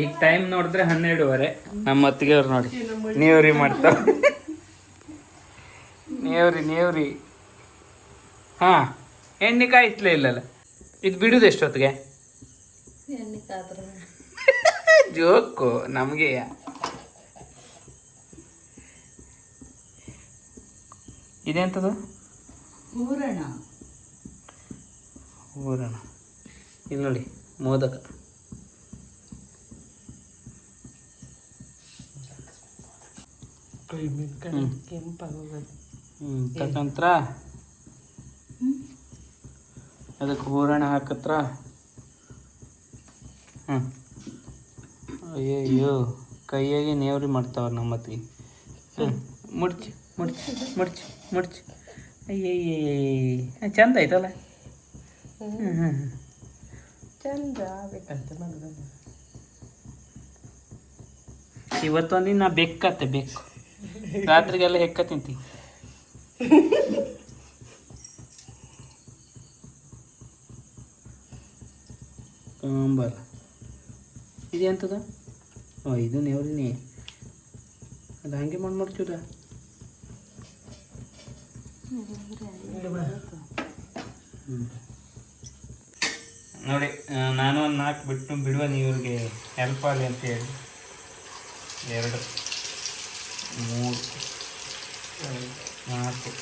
ಈಗ ಟೈಮ್ ನೋಡಿದ್ರೆ 12:30. ನಮ್ಮ ಅತ್ತಿಗೆ ಅವ್ರು ನೋಡಿ ನೀವ್ರಿ ಮಾಡ್ತಾವ. ನೀವ್ರಿ ಹಾ ಎಣ್ಣೆ ಕಾಯಿಸ್ಲೇ ಇಲ್ಲಲ್ಲ. ಇದು ಬಿಡುದು ಎಷ್ಟೊತ್ತಿಗೆ? ಜೋಕು ನಮಗೆ. ಇದೆಂತದು? ಹೂರಣ. ಇಲ್ಲಿ ನೋಡಿ ಮೋದಕ. ತಕಂತ್ರ ಅದಕ್ಕೆ ಹೂರಣ ಹಾಕತ್ರ. ಅಯ್ಯಯ್ಯೋ ಕೈಯಾಗೆ ನೇವ್ರಿ ಮಾಡ್ತಾವ್ರ ನಮ್ಮತ್ತಿಗೆ. ಮುಡ್ಚಿ ಮುಡ್ಚಿ ಮುಡ್ಚಿ ಮುಡ್ಚಿ. ಅಯ್ಯಯ್ಯ ಚಂದ ಆಯ್ತಲ್ಲ. ಚಂದ ಬೇಕಂತ ಇವತ್ತೊಂದಿನ ಬೆಕ್ಕತ್ತೆ ಬೇಕು. ರಾತ್ರಿಗೆಲ್ಲ ಹೆಕ್ಕ ತಿಂತಿ. ಕಂಬಲ ಇದೆಂತದ? ಇದು ನೇವ್ರಿನಿ. ಅದು ಹಂಗೆ ಮಾಡ್ಚೂದ. ನೋಡಿ ನಾನು ಒಂದು 4 ಬಿಟ್ಟು ಬಿಡುವ ನೀವ್ರಿಗೆ ಹೆಲ್ಪ್ ಆಗಲಿ ಅಂತ ಹೇಳಿ 2 3 4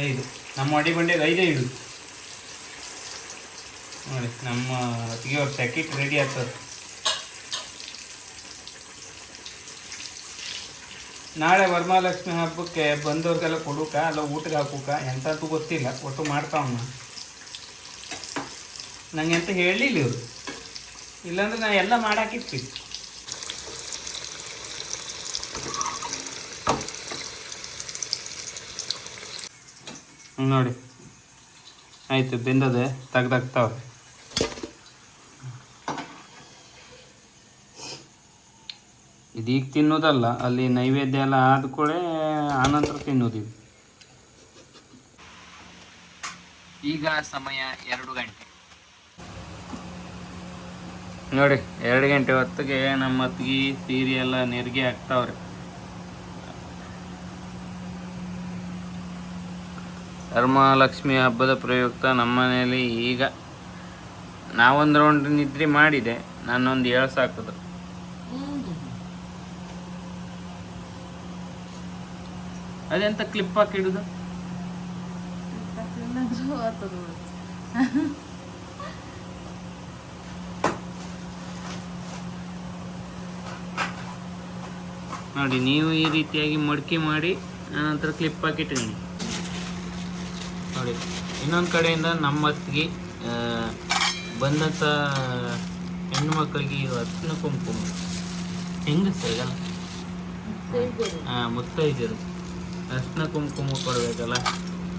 5 ನಮ್ಮ ಅಡಿ ಬಂಡೆಗೆ 5 ಇಡು. ನೋಡಿ ನಮ್ಮ ಹೊತ್ತಿಗೆ ಅವ್ರ ಪ್ಯಾಕೆಟ್ ರೆಡಿ ಆಗ್ತದೆ. ನಾಳೆ ವರಮಹಾಲಕ್ಷ್ಮಿ ಹಬ್ಬಕ್ಕೆ ಬಂದವ್ರಿಗೆಲ್ಲ ಕೊಡೋಕ ಅಲ್ಲ ಊಟಕ್ಕೆ ಹಾಕೋಕ ಎಂತೂ ಗೊತ್ತಿಲ್ಲ. ಒಟ್ಟು ಮಾಡ್ತಾವನ್ನ ನಂಗೆ ಎಂತ ಹೇಳಲಿಲ್ಲ ಇವರು. ಇಲ್ಲಾಂದ್ರೆ ನಾನು ಎಲ್ಲ ಮಾಡಾಕಿರ್ತೀನಿ. ನೋಡಿ ಆಯಿತು ಬೆಂದದೆ ತೆಗ್ದಾಕ್ತಾವ್ರೆ. ಇದೀಗ ತಿನ್ನೋದಲ್ಲ, ಅಲ್ಲಿ ನೈವೇದ್ಯ ಎಲ್ಲ ಆದ ಕೂಡ ಆನಂತರ ತಿನ್ನೋದಿವಿ. ಈಗ ಸಮಯ 2 ಗಂಟೆ. ನೋಡಿ 2 ಗಂಟೆ ಹೊತ್ತಿಗೆ ನಮ್ಮ ಅತ್ತಿಗೆ ಸೀರೆ ಎಲ್ಲ ನೆರಿಗೆ ಹಾಕ್ತಾವ್ರೆ. ವರಮಹಾಲಕ್ಷ್ಮಿ ಹಬ್ಬದ ಪ್ರಯುಕ್ತ ನಮ್ಮ ಮನೆಯಲ್ಲಿ ಈಗ ನಾವೊಂದು ರೌಂಡ್ ನಿದ್ರೆ ಮಾಡಿದೆ. ನಾನೊಂದು 7 ಸಾಕಿದ್ರು. ಅದೆಂತ ಕ್ಲಿಪ್ ಹಾಕಿಡುದು? ನೋಡಿ ನೀವು ಈ ರೀತಿಯಾಗಿ ಮಡಕೆ ಮಾಡಿ ನಂತರ ಕ್ಲಿಪ್ ಹಾಕಿಟ್ಕೊಂಡು ನೋಡಿ. ಇನ್ನೊಂದು ಕಡೆಯಿಂದ ನಮ್ಮ ಅತ್ತಿಗೆ ಬಂದಂಥ ಹೆಣ್ಣು ಮಕ್ಕಳಿಗೆ ಅರ್ಶಿನ ಕುಂಕುಮ ಹೆಂಗಸರಿಗಲ್ಲ, ಮುತ್ತೈದೆಯರು ಅರ್ಶಿನ ಕುಂಕುಮ ಕೊಡಬೇಕಲ್ಲ,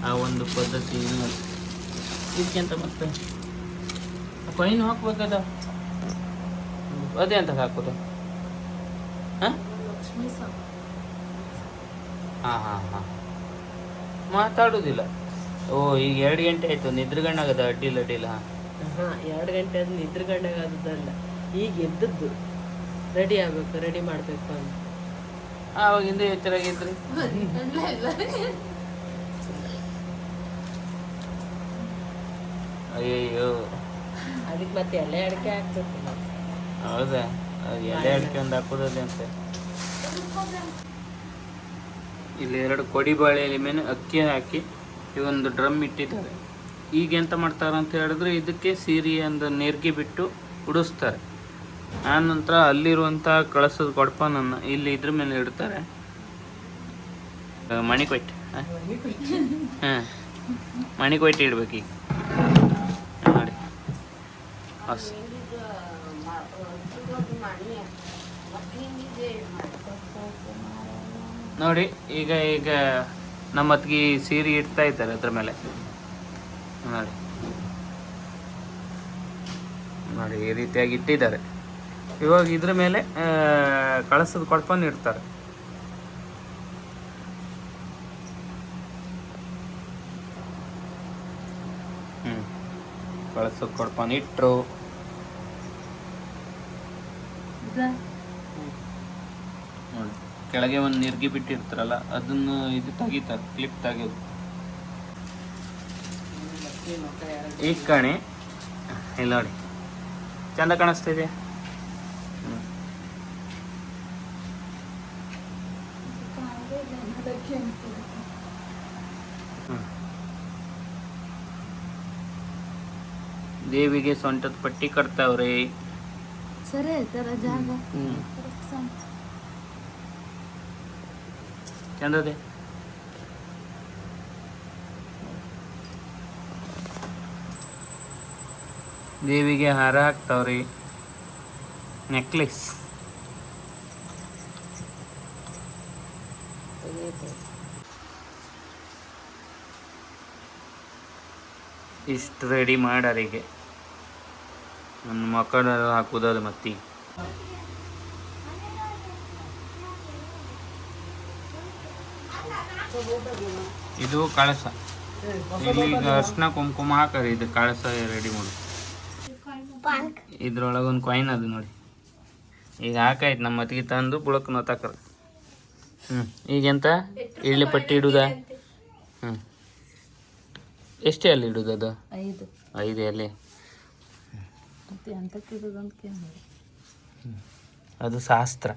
ಆ ಒಂದು ಪದ್ಧತಿ. ಇದಕ್ಕೆಂತ ಮತ್ತೆ ಫೈನ್ ಹಾಕ್ಬೇಕದ. ಅದೇ ಅಂತ ಹಾಕೋದು. ಹಾಂ ಮಾತಾಡೋದಿಲ್ಲ. ಓ ಈಗ 2 ಗಂಟೆ ಆಯ್ತು, ನಿದ್ರಗಣ್ಣಾಗದ. ಅಡ್ಡಿಲ್ಲ 2 ಗಂಟೆ ಅದು ನಿದ್ರಗಣ್ಣಾಗದಲ್ಲ, ಈಗ ಎದ್ದದ್ದು ರೆಡಿ ಆಗ್ಬೇಕು, ರೆಡಿ ಮಾಡ್ಬೇಕು ಅಂತ ಆವಾಗಿಂದ ಎಚ್ಚರಾಗಿದ್ರಿ. ಅಯ್ಯಯ್ಯೋ ಅದಕ್ಕೆ ಮತ್ತೆ ಎಲೆ ಅಡಿಕೆ ಹಾಕ್ಬೇಕು. ಹೌದಾ? ಎಲೆ ಅಡಿಕೆ ಒಂದು ಹಾಕೋದೇ ಅಂತ. ಇಲ್ಲಿ 2 ಕೊಡಿ ಬಾಳೆ ಎಲೆ ಮೇಲೆ ಅಕ್ಕಿ ಹಾಕಿ ಇವೊಂದು ಡ್ರಮ್ ಇಟ್ಟಿದ್ದಾರೆ. ಈಗ ಎಂತ ಮಾಡ್ತಾರೆ ಅಂತ ಹೇಳಿದ್ರೆ ಇದಕ್ಕೆ ಸೀರೆ ಒಂದು ನೆರಿಗೆ ಬಿಟ್ಟು ಉಡಿಸ್ತಾರೆ. ಆನಂತರ ಅಲ್ಲಿರುವಂಥ ಕಳಸದ ಕೊಡಪನನ್ನು ಇಲ್ಲಿ ಇದ್ರ ಮೇಲೆ ಇಡ್ತಾರೆ. ಮಣಿಕೊಯ್ಟು ಮಣಿಕೊಯ್ಟು ಇಡ್ಬೇಕು. ಈಗ ನೋಡಿ ನೋಡಿ ಈಗ ನಮ್ಮ ಅತ್ತಿಗೆ ಸೀರೆ ಇಡ್ತಾ ಇದ್ದಾರೆ ಅದ್ರ ಮೇಲೆ. ನೋಡಿ ಈ ರೀತಿಯಾಗಿ ಇಟ್ಟಿದ್ದಾರೆ. ಇವಾಗ ಇದ್ರ ಮೇಲೆ ಕಳಸದ ಕೊಡಪನ್ನು ಇಡ್ತಾರೆ. ಕಳಸದ ಕೊಡಪನ್ನು ಇಟ್ಟರು. ನೋಡಿ ಕೆಳಗೆ ಒಂದು ನಿರ್ಗಿ ಬಿಟ್ಟಿರ್ತಾರಲ್ಲ ಅದನ್ನು ಇದು ತೆಗಿತಾರೆ, ಕ್ಲಿಪ್ ತೆಗೆದು. ಈಗ ಕಾಣಿ ಇಲ್ಲಿ ನೋಡಿ, ಚಂದ ಕಾಣಿಸ್ತಾ ಇದೆ. ದೇವಿಗೆ ಸೊಂಟದ ಪಟ್ಟಿ ಕಟ್ತಾವ್ರಿ. ಸರಿ ಆಯ್ತಾರ ಜಾಗ ಚಂದದೆ. ದೇವಿಗೆ ಹಾರ ಹಾಕ್ತಾವ್ರಿ, ನೆಕ್ಲೆಸ್. ಇಷ್ಟು ರೆಡಿ ಮಾಡಾರಿಗೆ ನನ್ನ ಮಕ್ಕಳ ಹಾಕುದಲ್ಲ ಮತ್ತೆ. ಇದು ಕಳಸ. ಇಲ್ಲಿ ಈಗ ಅರ್ಶಿನ ಕುಂಕುಮ ಹಾಕರಿ, ಇದು ಕಳಸ ರೆಡಿ ಮಾಡು. ಇದ್ರೊಳಗೆ ಒಂದು ಕಾಯಿನ್ ಅದು ನೋಡಿ. ಈಗ ಹಾಕಾಯ್ತು, ನಮ್ಮ ಮತ್ತಿಗೆ ತಂದು ಬುಳಕ್ ನೋತಾಕರ. ಈಗೆಂತ ಇಳ್ಳಿ ಪಟ್ಟಿ ಇಡುದ? ಎಷ್ಟೇ ಅಲ್ಲಿ ಇಡುದು ಅದು? 5 ಅಲ್ಲಿ. ಅದು ಶಾಸ್ತ್ರ.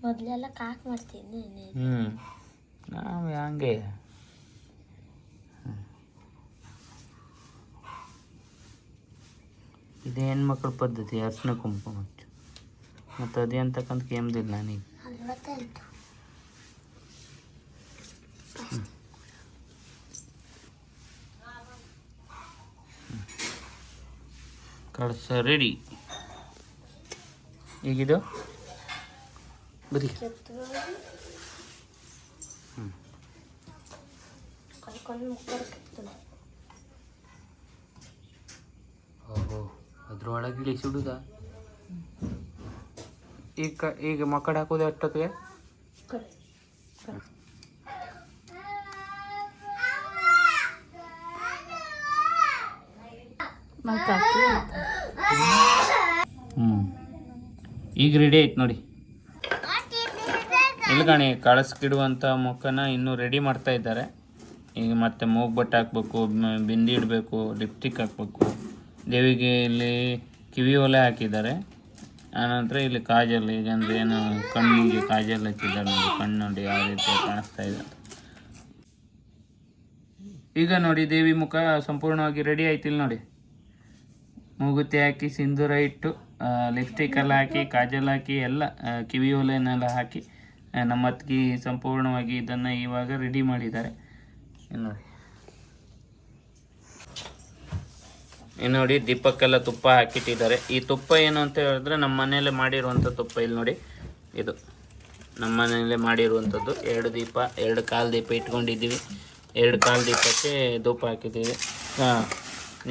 ಮೊದಲೆಲ್ಲ ಕಾಕ್ ಮಾಡ್ತೀನಿ. ನಾವು ಹಂಗೆ. ಇದು ಹೆಣ್ಮಕ್ಳ ಪದ್ಧತಿ, ಅರ್ಶಿನ ಕುಂಕುಮ. ಮತ್ತು ಅದೇ ಅಂತಕ್ಕಂಥ ಕೇಮ್ದಿಲ್ಲ ನಾನೀಗ. ಕಳಸ ರೆಡಿ. ಈಗಿದು ಬರೀ ಓಹೋ, ಅದ್ರೊಳಗೆ ಇಳಿಸಿಡುದ. ಈಗ ಮಕ್ಕಳು ಹಾಕೋದು ಅಷ್ಟೊತ್ತಿಗೆ ಈಗ ರೆಡಿ ಆಯ್ತು ನೋಡಿ. ಇಲ್ಗಣಿ ಕಳಸ್ಕಿಡುವಂಥ ಮೊಕ್ಕನ ಇನ್ನೂ ರೆಡಿ ಮಾಡ್ತಾ ಇದ್ದಾರೆ. ಈಗ ಮತ್ತೆ ಮೂಗು ಬಟ್ಟೆ ಹಾಕ್ಬೇಕು, ಬಿಂದಿ ಇಡಬೇಕು, ಲಿಪ್ಸ್ಟಿಕ್ ಹಾಕ್ಬೇಕು. ದೇವಿಗೆ ಇಲ್ಲಿ ಕಿವಿ ಒಲೆ ಹಾಕಿದ್ದಾರೆ. ಆನಂತರ ಇಲ್ಲಿ ಕಾಜಲ್, ಈಗ ಅಂದ್ರೆ ಏನು ಕಣ್ಣಿಗೆ ಕಾಜಲ್ ಹಚ್ಚಿದ್ದಾರೆ ನೋಡಿ. ಕಣ್ಣು ನೋಡಿ ಯಾವ ರೀತಿ ಕಾಣಿಸ್ತಾ ಇದೆ. ಈಗ ನೋಡಿ ದೇವಿ ಮುಖ ಸಂಪೂರ್ಣವಾಗಿ ರೆಡಿ ಆಯ್ತು. ಇಲ್ಲಿ ನೋಡಿ, ಮೂಗುತಿ ಹಾಕಿ, ಸಿಂಧೂರ ಇಟ್ಟು, ಲಿಪ್ಸ್ಟಿಕ್ ಎಲ್ಲ ಹಾಕಿ, ಕಾಜಲ್ ಹಾಕಿ, ಎಲ್ಲ ಕಿವಿ ಒಲೆನೆಲ್ಲ ಹಾಕಿ ನಮ್ಮ ಅತ್ತಿಗೆ ಸಂಪೂರ್ಣವಾಗಿ ಇದನ್ನು ಇವಾಗ ರೆಡಿ ಮಾಡಿದ್ದಾರೆ. ನೋಡಿ, ಇನ್ನು ನೋಡಿ ದೀಪಕ್ಕೆಲ್ಲ ತುಪ್ಪ ಹಾಕಿಟ್ಟಿದ್ದಾರೆ. ಈ ತುಪ್ಪ ಏನು ಅಂತ ಹೇಳಿದ್ರೆ ನಮ್ಮ ಮನೆಯಲ್ಲೇ ಮಾಡಿರುವಂಥ ತುಪ್ಪ. ಇಲ್ಲಿ ನೋಡಿ, ಇದು ನಮ್ಮ ಮನೆಯಲ್ಲೇ ಮಾಡಿರುವಂಥದ್ದು. 2 ದೀಪ, 2 ಕಾಲು ದೀಪ ಇಟ್ಕೊಂಡಿದ್ದೀವಿ. 2 ಕಾಲು ದೀಪಕ್ಕೆ ಧೂಪ ಹಾಕಿದ್ದೀವಿ.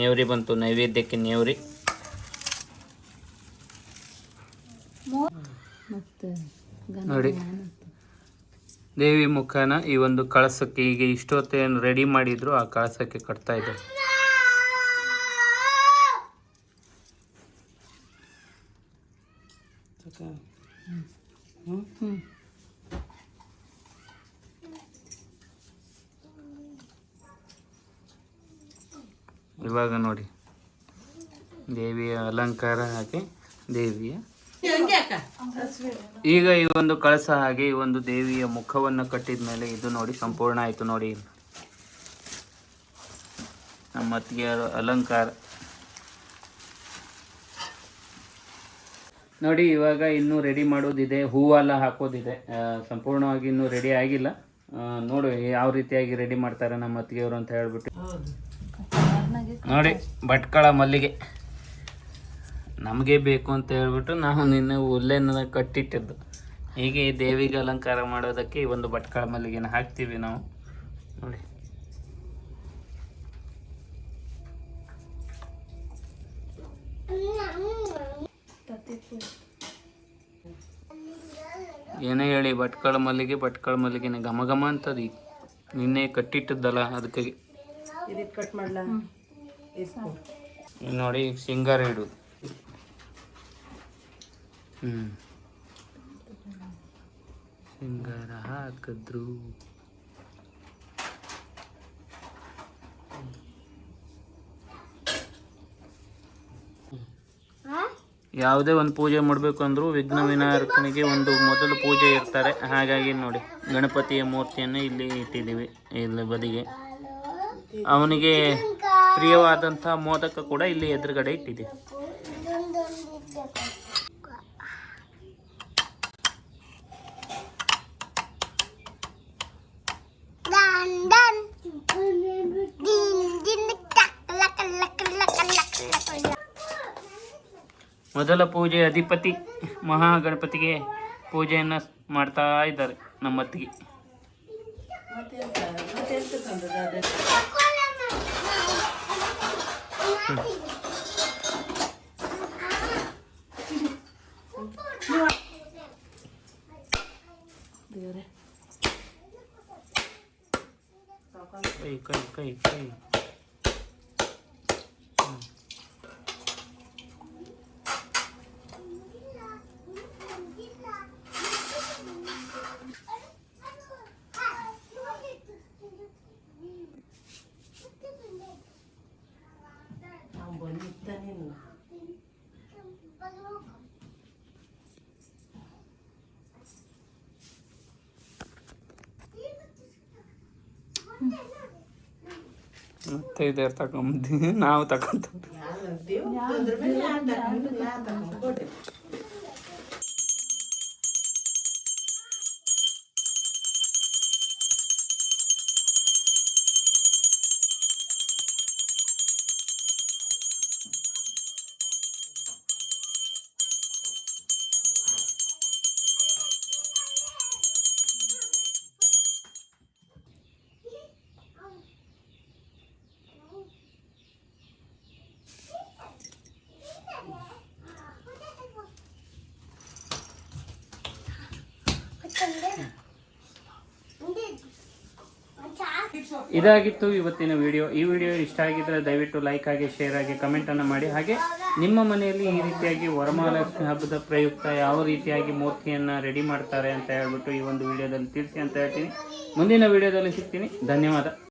ನೇವ್ರಿ ಬಂತು, ನೈವೇದ್ಯಕ್ಕೆ ನೇವ್ರಿ. ನೋಡಿ ದೇವಿ ಮುಖನ ಈ ಒಂದು ಕಳಸಕ್ಕೆ, ಈಗ ಇಷ್ಟೊತ್ತೇನು ರೆಡಿ ಮಾಡಿದ್ರು ಆ ಕಳಸಕ್ಕೆ ಕಟ್ತಾ ಇದ್ದಾರೆ. ಇವಾಗ ನೋಡಿ ದೇವಿಯ ಅಲಂಕಾರ ಹಾಕಿ ದೇವಿಯ ಈಗ ಈ ಒಂದು ಕಳಸ ಹಾಗೆ ಈ ಒಂದು ದೇವಿಯ ಮುಖವನ್ನು ಕಟ್ಟಿದ ಮೇಲೆ ಇದು ನೋಡಿ ಸಂಪೂರ್ಣ ಆಯಿತು. ನೋಡಿ ನಮ್ಮ ಅತ್ತಿಗೆಯರ ಅಲಂಕಾರ ನೋಡಿ. ಇವಾಗ ಇನ್ನೂ ರೆಡಿ ಮಾಡೋದಿದೆ, ಹೂವೆಲ್ಲ ಹಾಕೋದಿದೆ. ಸಂಪೂರ್ಣವಾಗಿ ಇನ್ನೂ ರೆಡಿ ಆಗಿಲ್ಲ. ನೋಡು ಯಾವ ರೀತಿಯಾಗಿ ರೆಡಿ ಮಾಡ್ತಾರೆ ನಮ್ಮ ಅತ್ತಿಗೆಯವರು ಅಂತ ಹೇಳ್ಬಿಟ್ಟು. ನೋಡಿ ಭಟ್ಕಳ ಮಲ್ಲಿಗೆ ನಮಗೆ ಬೇಕು ಅಂತ ಹೇಳ್ಬಿಟ್ಟು ನಾವು ನಿನ್ನೆ ಹುಲ್ಲೇನ ಕಟ್ಟಿಟ್ಟಿದ್ದು. ಹೀಗೆ ದೇವಿಗೆ ಅಲಂಕಾರ ಮಾಡೋದಕ್ಕೆ ಈ ಒಂದು ಭಟ್ಕಳ ಮಲ್ಲಿಗೆನ ಹಾಕ್ತೀವಿ ನಾವು. ನೋಡಿ ಏನೇ ಹೇಳಿ ಭಟ್ಕಳ ಮಲ್ಲಿಗೆನೆ ಘಮ ಘಮ ಅಂತದ. ಈಗ ನಿನ್ನೆ ಕಟ್ಟಿಟ್ಟದ್ದಲ್ಲ ಅದಕ್ಕೆ ಕಟ್ ಮಾಡ್ಲಾ. ಈಗ ನೋಡಿ ಈಗ ಸಿಂಗಾರ ಇಡೋದು. ಸಿಂಗಾರ ಹಾಕಿದ್ರು. ಯಾವುದೇ ಒಂದು ಪೂಜೆ ಮಾಡಬೇಕು ಅಂದರೂ ವಿಘ್ನ ವಿನಾಯಕನಿಗೆ ಒಂದು ಮೊದಲು ಪೂಜೆ ಇರ್ತಾರೆ. ಹಾಗಾಗಿ ನೋಡಿ ಗಣಪತಿಯ ಮೂರ್ತಿಯನ್ನು ಇಲ್ಲಿ ಇಟ್ಟಿದ್ದೀವಿ, ಇಲ್ಲಿ ಬದಿಗೆ. ಅವನಿಗೆ ಪ್ರಿಯವಾದಂಥ ಮೋದಕ ಕೂಡ ಇಲ್ಲಿ ಎದುರುಗಡೆ ಇಟ್ಟಿದ್ದೀವಿ. ಮೊದಲ ಪೂಜೆ ಅಧಿಪತಿ ಮಹಾಗಣಪತಿಗೆ ಪೂಜೆಯನ್ನು ಮಾಡ್ತಾ ಇದ್ದಾರೆ ನಮ್ಮತ್ತಿಗೆ. ಕೈ ಕೈ ಕೈ ಕೈ ಮತ್ತೆ ಇದೆ ತಗೊಂಬಂದು ನಾವು ತಗೊಂತ ಇದಾಗಿತ್ತು ಇವತ್ತಿನ ವಿಡಿಯೋ. ಈ ವಿಡಿಯೋ ಇಷ್ಟ ಆಗಿದ್ರೆ ದಯವಿಟ್ಟು ಲೈಕ್ ಆಗಿ, ಶೇರ್ ಆಗಿ, ಕಮೆಂಟನ್ನು ಮಾಡಿ. ಹಾಗೆ ನಿಮ್ಮ ಮನೆಯಲ್ಲಿ ಈ ರೀತಿಯಾಗಿ ವರಮಹಾಲಕ್ಷ್ಮಿ ಹಬ್ಬದ ಪ್ರಯುಕ್ತ ಯಾವ ರೀತಿಯಾಗಿ ಮೂರ್ತಿಯನ್ನು ರೆಡಿ ಮಾಡ್ತಾರೆ ಅಂತ ಹೇಳ್ಬಿಟ್ಟು ಈ ಒಂದು ವಿಡಿಯೋದಲ್ಲಿ ತಿಳಿಸಿ ಅಂತ ಹೇಳ್ತೀನಿ. ಮುಂದಿನ ವಿಡಿಯೋದಲ್ಲಿ ಸಿಗ್ತೀನಿ. ಧನ್ಯವಾದ.